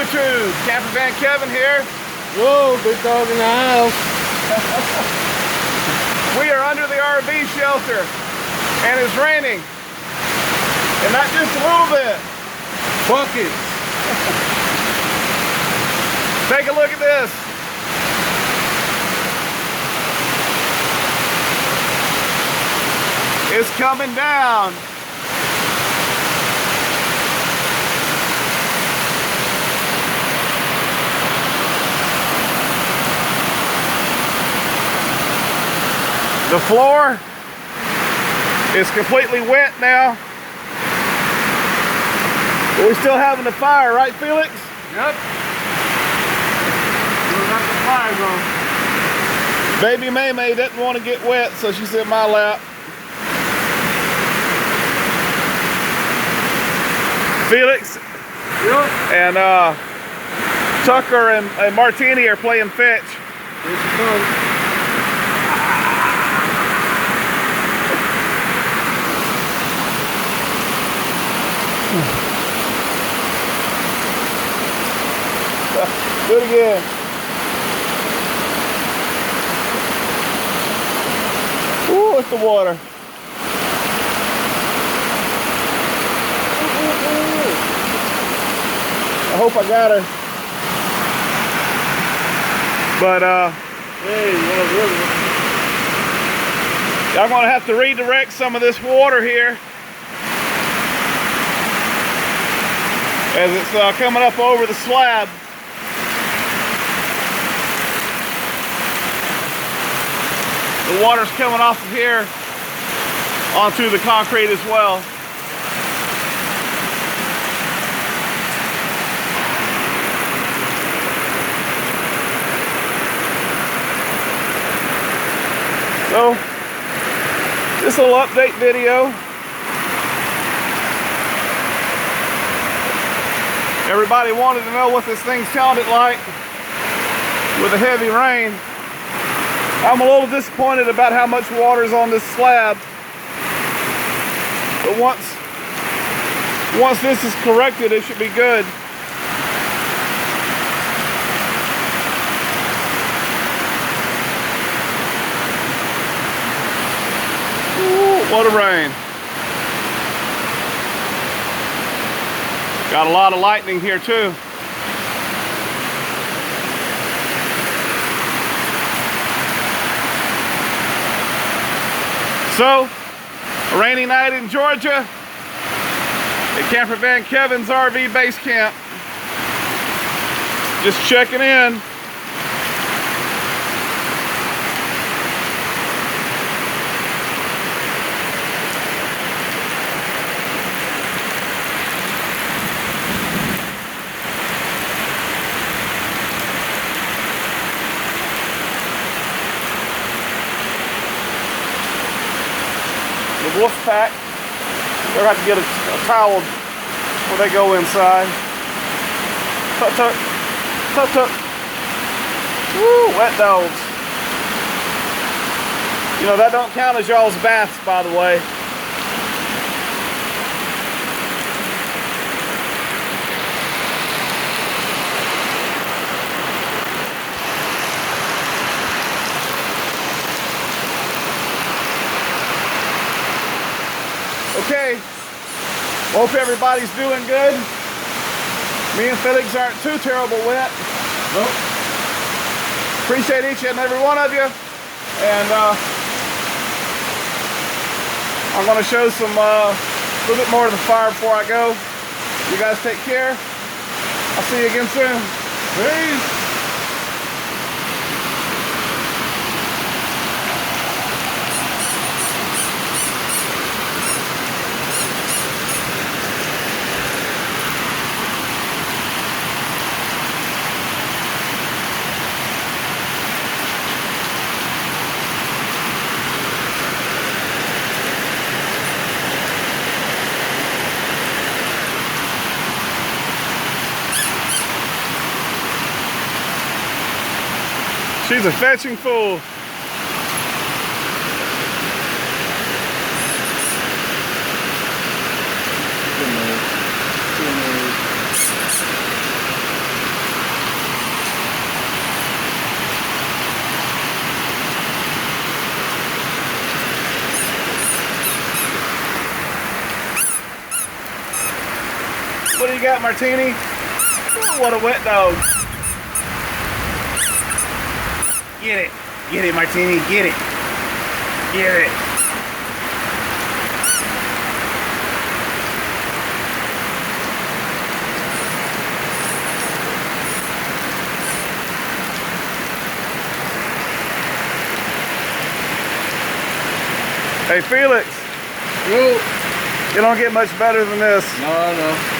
YouTube, Camper Van Kevin here. Whoa, big dog in the house. We are under the RV shelter and it's raining. And not just a little bit. Buckets. Take a look at this. It's coming down. The floor is completely wet now. But we're still having the fire, right, Felix? Yep. We'll have the fire going. Baby May doesn't want to get wet, so she's in my lap. Felix and Tucker and Martini are playing fetch. Here's the fun. Do it again. Ooh, it's the water. I hope I got her. But Hey, I'm gonna have to redirect some of this water here as it's coming up over the slab. The water's coming off of here onto the concrete as well. So, this little update video. Everybody wanted to know what this thing sounded like with the heavy rain. I'm a little disappointed about how much water's on this slab. But once this is corrected, it should be good. Ooh, what a rain. Got a lot of lightning here too. So, a rainy night in Georgia at Camper Van Kevin's RV Basecamp. Just checking in. The wolf pack, they'll have to get a towel before they go inside. Tut tut, tut tut. Woo, wet dogs. You know, that don't count as y'all's baths, by the way. Okay, well, hope everybody's doing good. Me and Felix aren't too terrible wet. Nope. Appreciate each and every one of you. And I'm going to show some a little bit more of the fire before I go. You guys take care. I'll see you again soon. Peace. She's a fetching fool. What do you got, Martini? Oh, what a wet dog. Get it. Get it, Martini. Get it. Get it. Hey, Felix. Yo. You don't get much better than this. No.